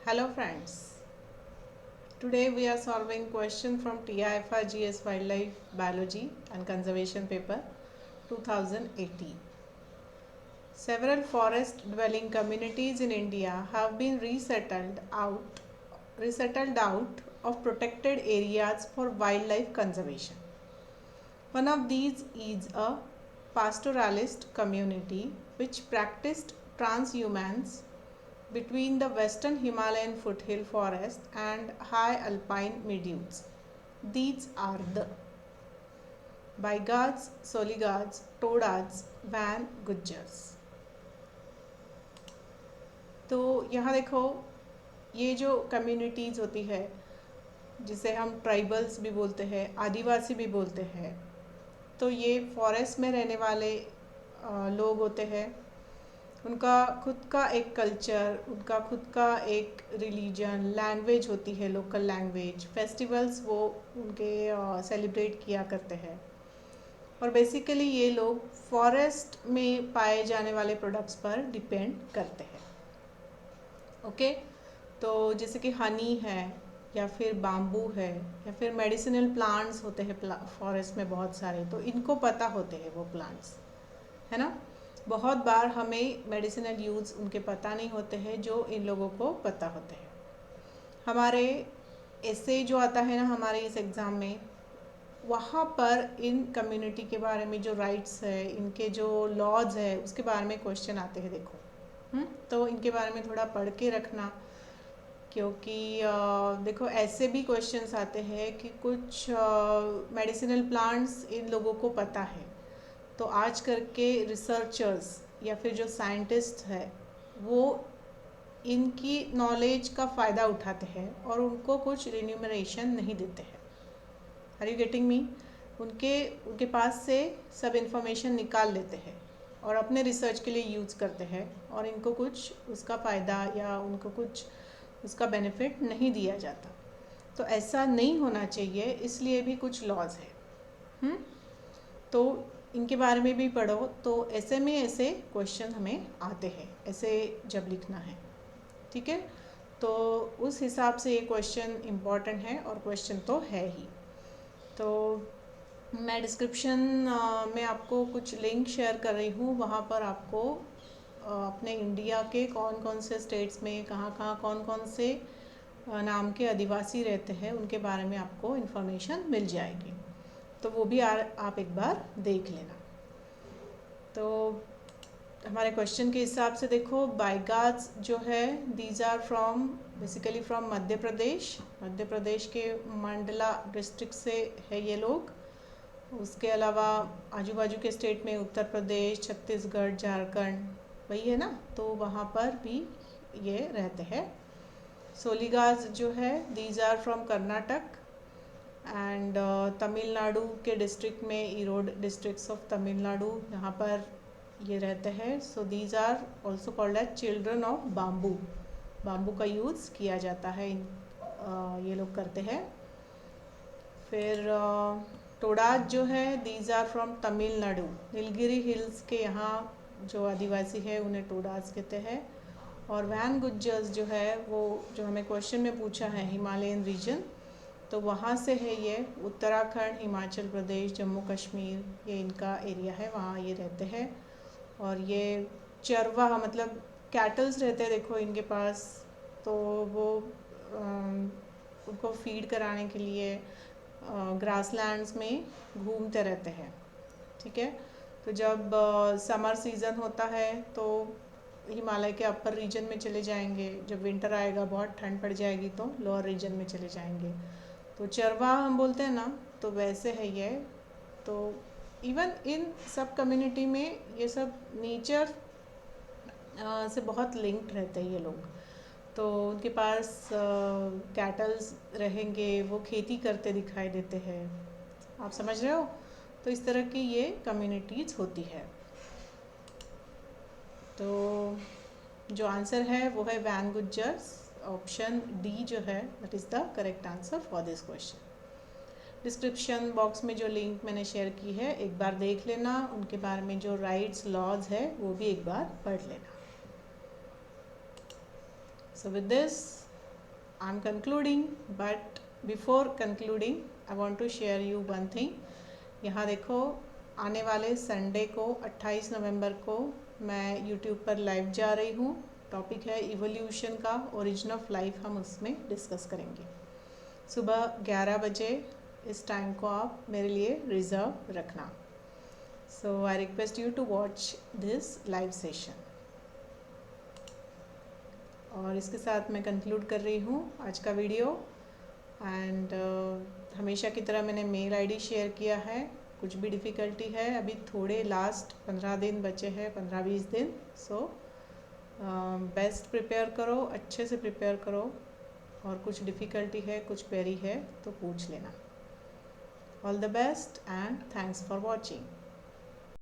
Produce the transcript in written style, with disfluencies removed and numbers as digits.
Hello friends, today we are solving question from TIFR GS Wildlife Biology and Conservation paper 2018. Several forest dwelling communities in India have been resettled out of protected areas for wildlife conservation. One of these is a pastoralist community which practiced transhumance between the western Himalayan foothill forest and high alpine meadows. These are the Baigads, Soligads, Todads, Van Gujjars. तो यहाँ देखो, ये जो communities होती है जिसे हम tribals भी बोलते हैं, आदिवासी भी बोलते हैं, तो ये फॉरेस्ट में रहने वाले लोग होते हैं। उनका खुद का एक कल्चर, उनका खुद का एक रिलीजन, लैंग्वेज होती है, लोकल लैंग्वेज, फेस्टिवल्स वो उनके सेलिब्रेट किया करते हैं। और बेसिकली ये लोग फॉरेस्ट में पाए जाने वाले प्रोडक्ट्स पर डिपेंड करते हैं। ओके, तो जैसे कि हनी है या फिर बाम्बू है या फिर मेडिसिनल प्लांट्स होते हैं फॉरेस्ट में बहुत सारे, तो इनको पता होते हैं वो प्लांट्स, है ना। बहुत बार हमें मेडिसिनल यूज़ उनके पता नहीं होते हैं जो इन लोगों को पता होते हैं। हमारे ऐसे जो आता है ना हमारे इस एग्ज़ाम में, वहाँ पर इन कम्युनिटी के बारे में जो राइट्स है, इनके जो लॉज है, उसके बारे में क्वेश्चन आते हैं। देखो, तो इनके बारे में थोड़ा पढ़ के रखना, क्योंकि देखो ऐसे भी क्वेश्चंस आते हैं कि कुछ मेडिसिनल प्लांट्स इन लोगों को पता है, तो आज करके रिसर्चर्स या फिर जो साइंटिस्ट है वो इनकी नॉलेज का फ़ायदा उठाते हैं और उनको कुछ रिन्यूमरेशन नहीं देते हैं। Are you getting me? उनके पास से सब इन्फॉर्मेशन निकाल लेते हैं और अपने रिसर्च के लिए यूज़ करते हैं, और इनको कुछ उसका फ़ायदा या उनको कुछ उसका बेनिफिट नहीं दिया जाता। तो ऐसा नहीं होना चाहिए, इसलिए भी कुछ लॉज है। तो इनके बारे में भी पढ़ो, तो ऐसे में ऐसे क्वेश्चन हमें आते हैं, ऐसे जब लिखना है, ठीक है। तो उस हिसाब से ये क्वेश्चन इम्पॉर्टेंट है, और क्वेश्चन तो है ही। तो मैं डिस्क्रिप्शन में आपको कुछ लिंक शेयर कर रही हूँ, वहाँ पर आपको अपने इंडिया के कौन कौन से स्टेट्स में कहाँ कहाँ कौन कौन से नाम के आदिवासी रहते हैं उनके बारे में आपको इन्फॉर्मेशन मिल जाएगी। तो वो भी आप एक बार देख लेना। तो हमारे क्वेश्चन के हिसाब से देखो, बाइगाड्स जो है, these are from basically from Madhya Pradesh के मंडला डिस्ट्रिक्ट से है ये लोग। उसके अलावा आजू बाजू के स्टेट में उत्तर प्रदेश, छत्तीसगढ़, झारखंड, वही है ना, तो वहाँ पर भी ये रहते हैं। सोलिगाज जो है, these are from Karnataka and Tamil Nadu के डिस्ट्रिक्ट में, ईरोड डिस्ट्रिक्ट्स ऑफ तमिलनाडु, यहाँ पर ये रहते हैं। So these are also called as children of bamboo. Bamboo का यूज़ किया जाता है, ये लोग करते हैं। फिर टोडाज जो है, these are from Tamil Nadu, Nilgiri hills के यहाँ जो आदिवासी है उन्हें टोडाज कहते हैं। और वैन गुज्जर्स जो है, वो जो हमें क्वेश्चन में पूछा है, हिमालयन रीजन, तो वहाँ से है ये, उत्तराखंड, हिमाचल प्रदेश, जम्मू कश्मीर, ये इनका एरिया है, वहाँ ये रहते हैं। और ये चरवाहा मतलब कैटल्स रहते हैं, देखो इनके पास, तो वो उनको फीड कराने के लिए ग्रासलैंड्स में घूमते रहते हैं, ठीक है। तो जब समर सीज़न होता है तो हिमालय के अपर रीजन में चले जाएंगे, जब विंटर आएगा, बहुत ठंड पड़ जाएगी, तो लोअर रीजन में चले जाएंगे। तो चरवाहा हम बोलते हैं ना, तो वैसे है ये। तो इवन इन सब कम्युनिटी में ये सब नेचर से बहुत लिंक्ड रहते हैं ये लोग। तो उनके पास कैटल्स रहेंगे, वो खेती करते दिखाई देते हैं, आप समझ रहे हो। तो इस तरह की ये कम्युनिटीज़ होती है। तो जो आंसर है वो है वैन गुज्जर्स, ऑप्शन डी जो है, that is the correct answer for this question. Description box में जो लिंक मैंने शेयर की है, एक बार देख लेना, उनके बारे में जो राइट्स लॉज है वो भी एक बार पढ़ लेना। So with this, I'm concluding, but before concluding I want to share you one thing. यहाँ देखो, आने वाले संडे को 28 नवंबर को मैं यूट्यूब पर लाइव जा रही हूँ. टॉपिक है इवोल्यूशन का, ओरिजिन ऑफ लाइफ हम उसमें डिस्कस करेंगे. सुबह 11 बजे इस टाइम को आप मेरे लिए रिजर्व रखना. So I request you to watch this live session. और इसके साथ मैं कंक्लूड कर रही हूँ आज का वीडियो. एंड हमेशा की तरह मैंने मेल आईडी शेयर किया है. कुछ भी डिफ़िकल्टी है, अभी थोड़े लास्ट 15 दिन बचे हैं, 15-20 दिन. सो बेस्ट प्रिपेयर करो, अच्छे से प्रिपेयर करो. और कुछ डिफ़िकल्टी है, कुछ क्वेरी है तो पूछ लेना. All the best and thanks for watching.